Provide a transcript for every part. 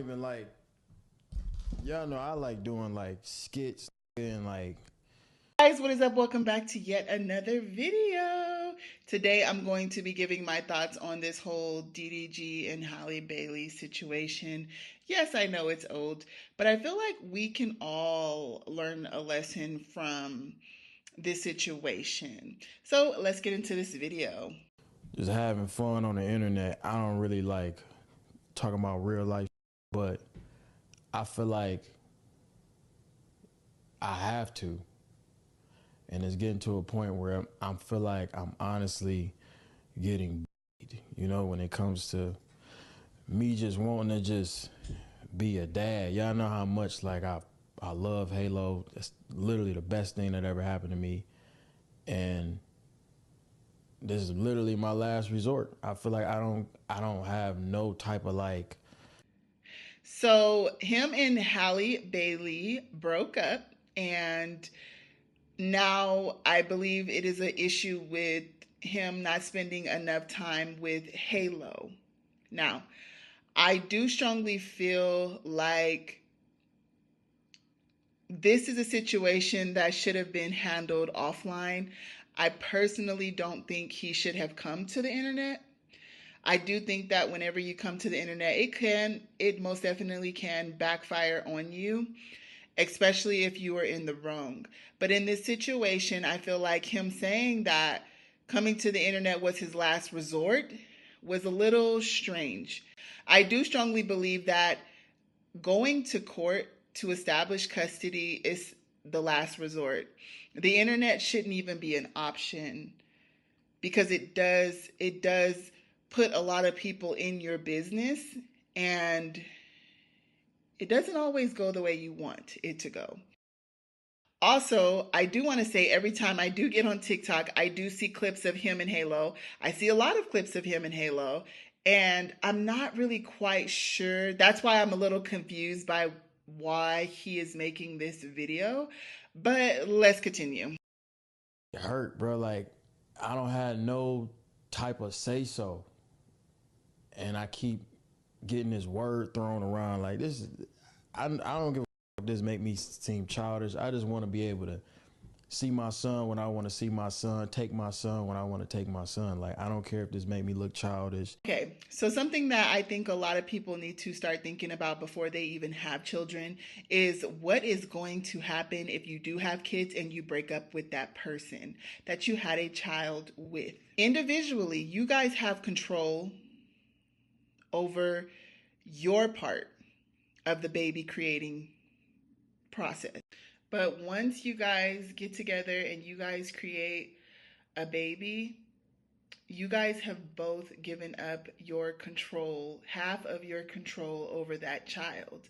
even like, y'all know I like doing like skits and like. Guys, what is up? Welcome back to yet another video. Today I'm going to be giving my thoughts on this whole DDG and Halle Bailey situation. Yes, I know it's old, but I feel like we can all learn a lesson from this situation. So let's get into this video. Just having fun on the internet. I don't really like talking about real life, but I feel like I have to. And it's getting to a point where I feel like I'm honestly getting, you know, when it comes to me just wanting to just be a dad. Y'all know how much like I love Halo. That's literally the best thing that ever happened to me. And this is literally my last resort. I feel like I don't have no type of like. So him and Halle Bailey broke up, and now I believe it is an issue with him not spending enough time with Halo. Now, I do strongly feel like this is a situation that should have been handled offline. I personally don't think he should have come to the internet. I do think that whenever you come to the internet, it most definitely can backfire on you, especially if you are in the wrong. But in this situation, I feel like him saying that coming to the internet was his last resort was a little strange. I do strongly believe that going to court to establish custody is the last resort. The internet shouldn't even be an option because it does put a lot of people in your business, and it doesn't always go the way you want it to go. Also, I do want to say every time I do get on TikTok, I do see clips of him in Halo. I see a lot of clips of him in Halo, and I'm not really quite sure. That's why I'm a little confused by why he is making this video. But let's continue. It hurt, bro. Like I don't have no type of say so, and I keep getting this word thrown around. Like this, I don't give a if this make me seem childish. I just want to be able to see my son when I want to see my son, take my son when I want to take my son. Like I don't care if this make me look childish. Okay, so something that I think a lot of people need to start thinking about before they even have children is what is going to happen if you do have kids and you break up with that person that you had a child with. Individually, you guys have control over your part of the baby creating process. But once you guys get together and you guys create a baby, you guys have both given up your control, half of your control over that child.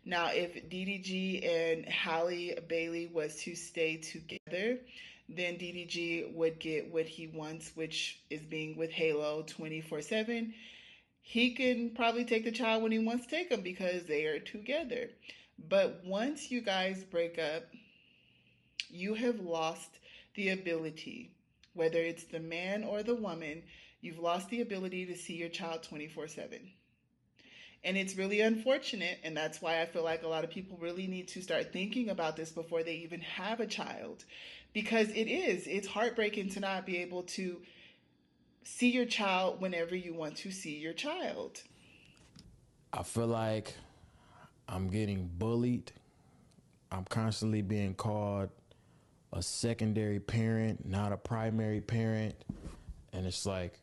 Now, if DDG and Halle Bailey was to stay together, then DDG would get what he wants, which is being with Halo 24/7. He can probably take the child when he wants to take him because they are together. But once you guys break up, you have lost the ability, whether it's the man or the woman, you've lost the ability to see your child 24/7. And it's really unfortunate. And that's why I feel like a lot of people really need to start thinking about this before they even have a child. Because it's heartbreaking to not be able to see your child whenever you want to see your child. I feel like I'm getting bullied. I'm constantly being called a secondary parent, not a primary parent. And it's like,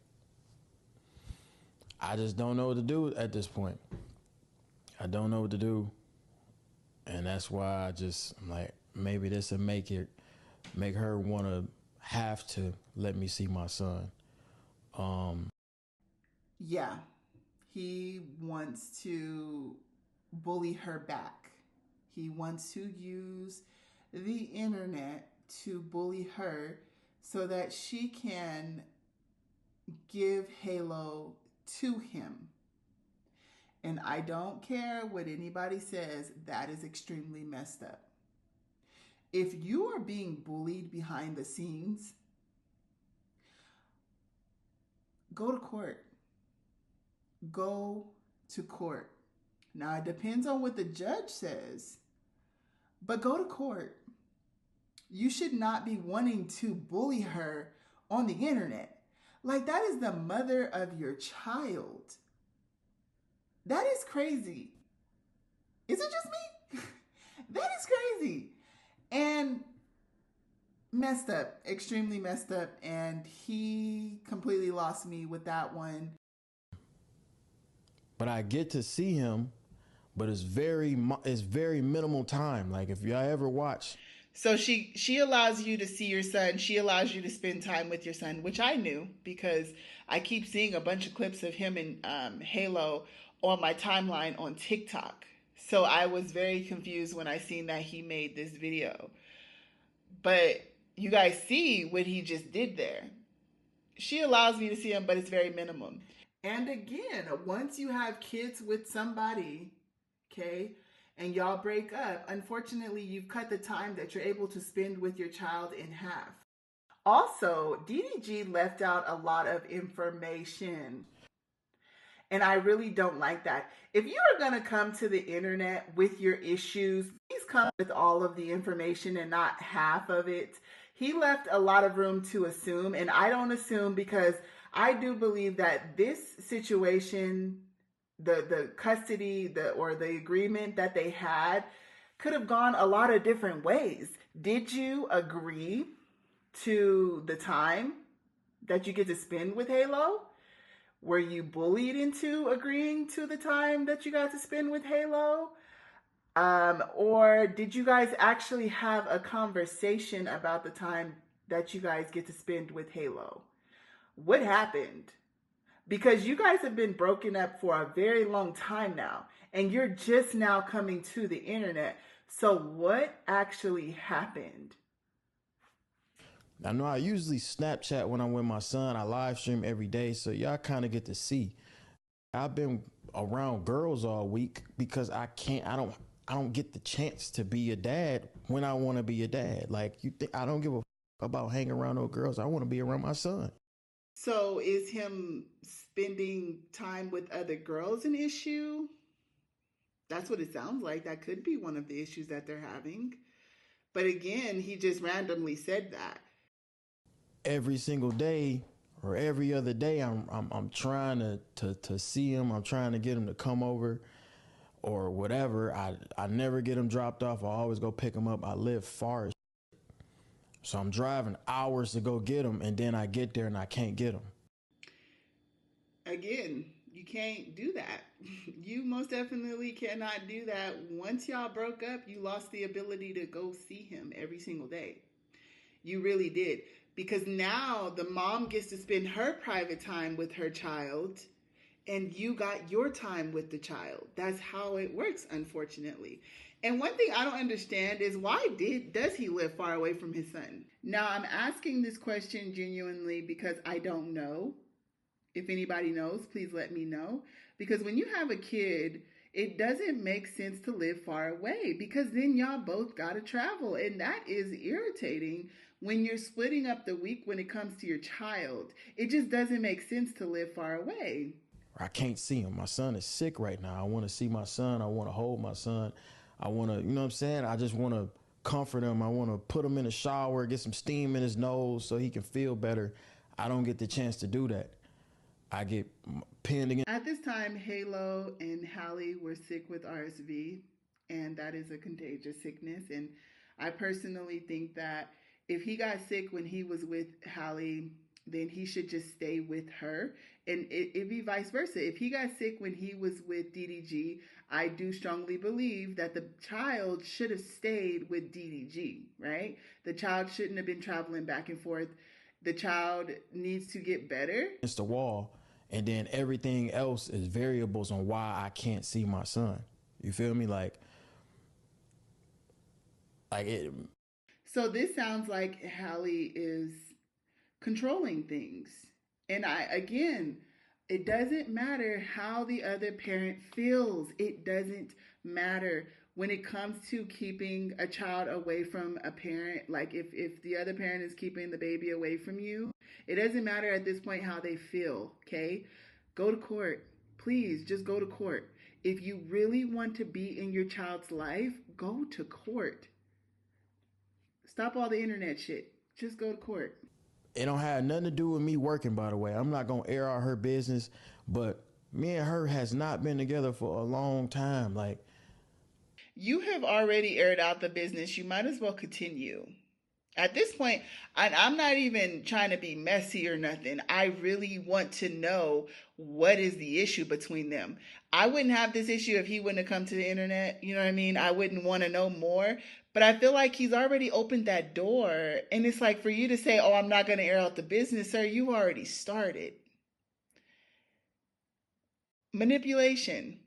I just don't know what to do at this point. I don't know what to do. And that's why I'm like, maybe this will make her want to have to let me see my son. Yeah, he wants to bully her back. He wants to use the internet to bully her so that she can give Halo to him. And I don't care what anybody says, that is extremely messed up. If you are being bullied behind the scenes, go to court. Go to court. Now, it depends on what the judge says, but go to court. You should not be wanting to bully her on the internet. Like, that is the mother of your child. That is crazy. Is it just me? That is crazy. And messed up, extremely messed up. And he completely lost me with that one. But I get to see him, but it's very minimal time. Like if y'all ever watch. So she allows you to see your son. She allows you to spend time with your son, which I knew because I keep seeing a bunch of clips of him in Halo on my timeline on TikTok. So I was very confused when I seen that he made this video. But you guys see what he just did there. She allows me to see him, but it's very minimum. And again, once you have kids with somebody, okay, and y'all break up, unfortunately, you've cut the time that you're able to spend with your child in half. Also, DDG left out a lot of information. And I really don't like that. If you are going to come to the internet with your issues, please come with all of the information and not half of it. He left a lot of room to assume, and I don't assume because I do believe that this situation, the custody, or the agreement that they had could have gone a lot of different ways. Did you agree to the time that you get to spend with Halo? Were you bullied into agreeing to the time that you got to spend with Halo? Or did you guys actually have a conversation about the time that you guys get to spend with Halo? What happened? Because you guys have been broken up for a very long time now, and you're just now coming to the internet. So what actually happened? I know I usually Snapchat when I'm with my son. I live stream every day, so y'all kind of get to see. I've been around girls all week because I don't get the chance to be a dad when I want to be a dad. Like you think I don't give a about hanging around those girls. I want to be around my son. So is him spending time with other girls an issue? That's what it sounds like. That could be one of the issues that they're having. But again, he just randomly said that. Every single day or every other day, I'm trying to see him. I'm trying to get him to come over or whatever. I never get him dropped off. I always go pick him up. I live far, so I'm driving hours to go get him, and then I get there and I can't get him. Again, you can't do that. You most definitely cannot do that. Once y'all broke up, you lost the ability to go see him every single day. You really did. Because now the mom gets to spend her private time with her child, and you got your time with the child. That's how it works, unfortunately. And one thing I don't understand is why does he live far away from his son? Now, I'm asking this question genuinely because I don't know. If anybody knows, please let me know. Because when you have a kid, it doesn't make sense to live far away because then y'all both got to travel. And that is irritating when you're splitting up the week when it comes to your child. It just doesn't make sense to live far away. I can't see him. My son is sick right now. I want to see my son. I want to hold my son. I want to, you know what I'm saying? I just want to comfort him. I want to put him in the shower, get some steam in his nose so he can feel better. I don't get the chance to do that. I get pinned again. At this time, Halo and Hallie were sick with RSV, and that is a contagious sickness. And I personally think that if he got sick when he was with Hallie, then he should just stay with her. And it'd be vice versa. If he got sick when he was with DDG, I do strongly believe that the child should have stayed with DDG, right? The child shouldn't have been traveling back and forth. The child needs to get better. It's the wall. And then everything else is variables on why I can't see my son. You feel me? Like it. So this sounds like Hallie is controlling things. And it doesn't matter how the other parent feels. It doesn't matter when it comes to keeping a child away from a parent. Like if the other parent is keeping the baby away from you, it doesn't matter at this point how they feel, okay? Go to court. Please just go to court. If you really want to be in your child's life, go to court. Stop all the internet shit. Just go to court. It don't have nothing to do with me working, by the way. I'm not gonna air out her business, but me and her has not been together for a long time. Like, you have already aired out the business. You might as well continue. At this point, I'm not even trying to be messy or nothing. I really want to know what is the issue between them. I wouldn't have this issue if he wouldn't have come to the internet. You know what I mean? I wouldn't want to know more. But I feel like he's already opened that door. And it's like for you to say, oh, I'm not going to air out the business, sir, you've already started. Manipulation.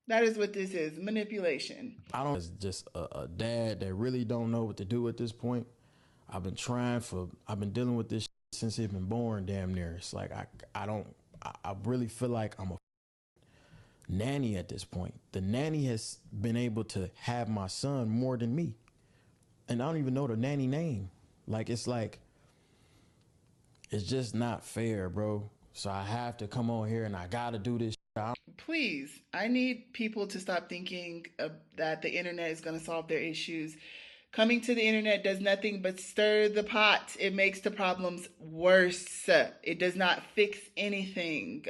That is what this is, manipulation. I don't. It's just a dad that really don't know what to do at this point. I've been dealing with this since he's been born, damn near. It's like I really feel like I'm a nanny at this point. The nanny has been able to have my son more than me. And I don't even know the nanny name. Like, it's just not fair, bro. So I have to come on here and I gotta do this. Please, I need people to stop thinking that the internet is going to solve their issues. Coming to the internet does nothing but stir the pot. It makes the problems worse. It does not fix anything.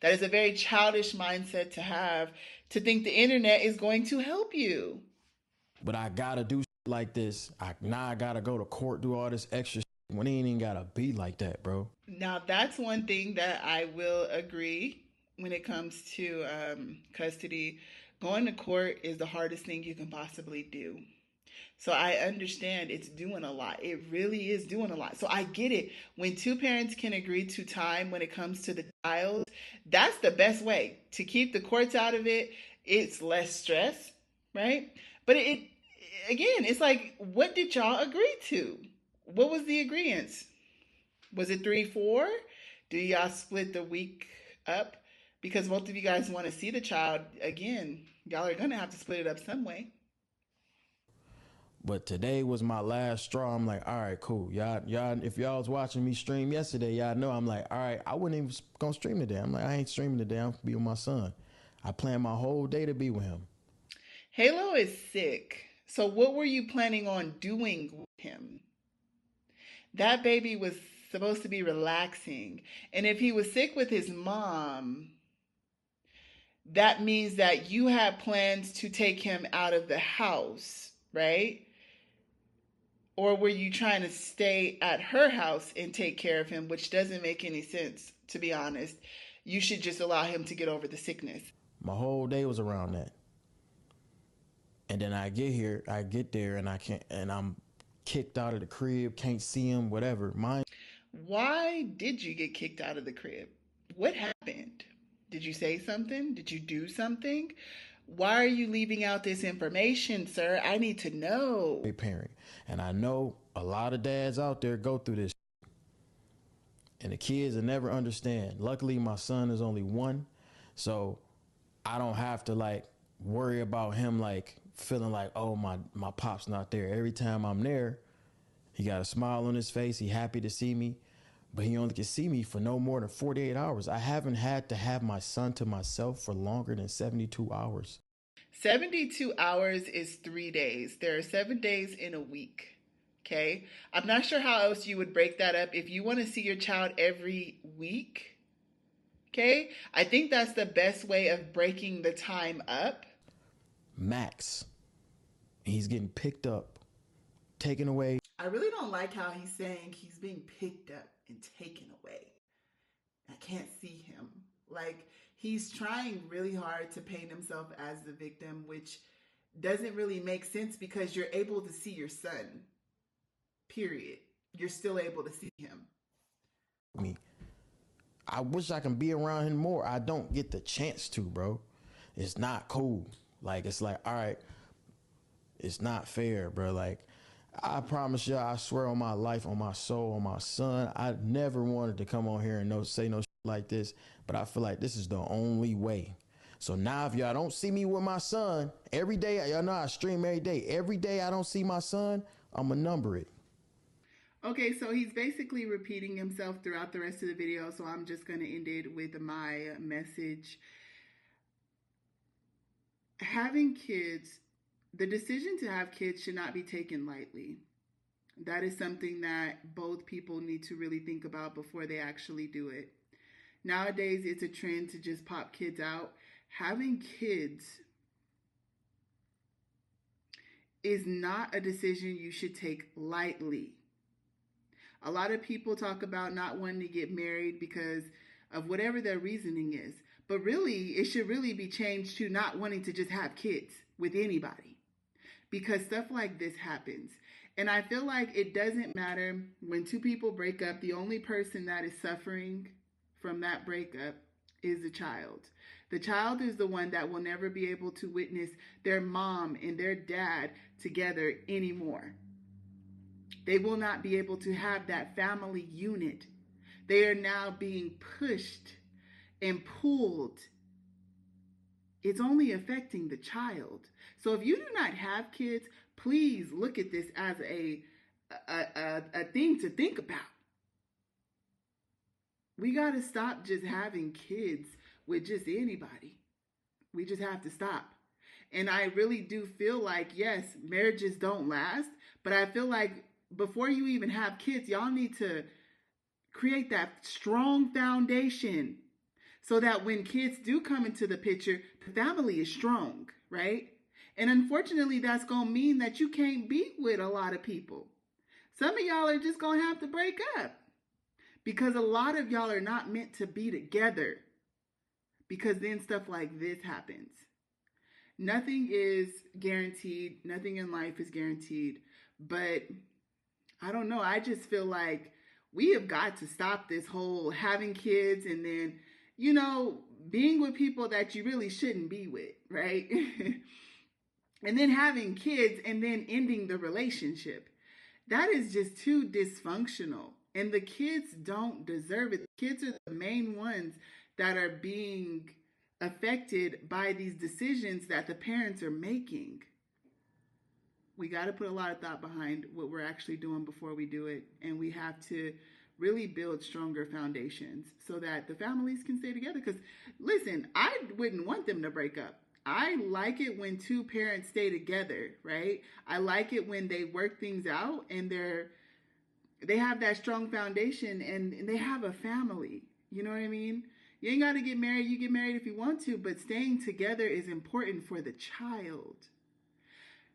That is a very childish mindset to have, to think the internet is going to help you. But I gotta do like this. I gotta go to court, do all this extra shit when it ain't even gotta be like that, bro. Now, that's one thing that I will agree when it comes to custody. Going to court is the hardest thing you can possibly do. So I understand it's doing a lot. It really is doing a lot. So I get it. When two parents can agree to time when it comes to the child, that's the best way to keep the courts out of it. It's less stress, right? But it's like, what did y'all agree to? What was the agreement? Was it 3-4? Do y'all split the week up? Because both of you guys want to see the child again. Y'all are going to have to split it up some way. But today was my last straw. I'm like, all right, cool. Y'all, if y'all was watching me stream yesterday, y'all know I'm like, all right, I wasn't even gonna stream today. I'm like, I ain't streaming today. I'm gonna be with my son. I planned my whole day to be with him. Halo is sick. So what were you planning on doing with him? That baby was supposed to be relaxing. And if he was sick with his mom, that means that you had plans to take him out of the house, right? Or were you trying to stay at her house and take care of him, which doesn't make any sense, to be honest. You should just allow him to get over the sickness. My whole day was around that. And then I get there and I'm kicked out of the crib, can't see him, whatever. Why did you get kicked out of the crib? What happened? Did you say something? Did you do something? Why are you leaving out this information, sir? I need to know. A parent. And I know a lot of dads out there go through this. And the kids will never understand. Luckily, my son is only 1. So I don't have to worry about him feeling like, oh, my pop's not there. Every time I'm there, he got a smile on his face. He happy to see me. But he only can see me for no more than 48 hours. I haven't had to have my son to myself for longer than 72 hours. 72 hours is 3 days. There are 7 days in a week. Okay? I'm not sure how else you would break that up. If you want to see your child every week, okay? I think that's the best way of breaking the time up. Max. He's getting picked up, taken away. I really don't like how he's saying he's being picked up and taken away. I can't see him. He's trying really hard to paint himself as the victim, which doesn't really make sense because you're able to see your son. Period. You're still able to see him. I wish I can be around him more. I don't get the chance to, bro. It's not cool. It's all right. It's not fair, bro. I promise y'all, I swear on my life, on my soul, on my son, I never wanted to come on here and say no shit like this, but I feel like this is the only way. So now if y'all don't see me with my son every day, y'all know I stream every day. Every day I don't see my son, I'm going to number it. Okay, so he's basically repeating himself throughout the rest of the video, so I'm just going to end it with my message. having kids, the decision to have kids should not be taken lightly. That is something that both people need to really think about before they actually do it. Nowadays, it's a trend to just pop kids out. Having kids is not a decision you should take lightly. A lot of people talk about not wanting to get married because of whatever their reasoning is. But really, it should really be changed to not wanting to just have kids with anybody, because stuff like this happens. And I feel like it doesn't matter when two people break up, the only person that is suffering from that breakup is the child. The child is the one that will never be able to witness their mom and their dad together anymore. They will not be able to have that family unit. They are now being pushed and pulled. It's only affecting the child. So if you do not have kids, please look at this as a thing to think about. We got to stop just having kids with just anybody. We just have to stop. And I really do feel like, yes, marriages don't last, but I feel like before you even have kids, y'all need to create that strong foundation so that when kids do come into the picture, the family is strong, right? And unfortunately, that's going to mean that you can't be with a lot of people. Some of y'all are just going to have to break up because a lot of y'all are not meant to be together, because then stuff like this happens. Nothing is guaranteed. Nothing in life is guaranteed. But I don't know. I just feel like we have got to stop this whole having kids and then, being with people that you really shouldn't be with, right? And then having kids and then ending the relationship. That is just too dysfunctional. And the kids don't deserve it. The kids are the main ones that are being affected by these decisions that the parents are making. We got to put a lot of thought behind what we're actually doing before we do it. And we have to really build stronger foundations so that the families can stay together. Because, listen, I wouldn't want them to break up. I like it when two parents stay together, right? I like it when they work things out and they have that strong foundation and they have a family. You know what I mean? You ain't got to get married. You get married if you want to, but staying together is important for the child.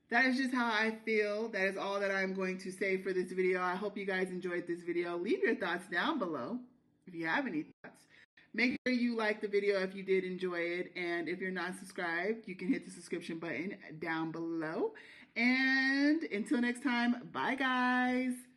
That is just how I feel. That is all that I'm going to say for this video. I hope you guys enjoyed this video. Leave your thoughts down below if you have any thoughts. Make sure you like the video if you did enjoy it. And if you're not subscribed, you can hit the subscription button down below. And until next time, bye guys.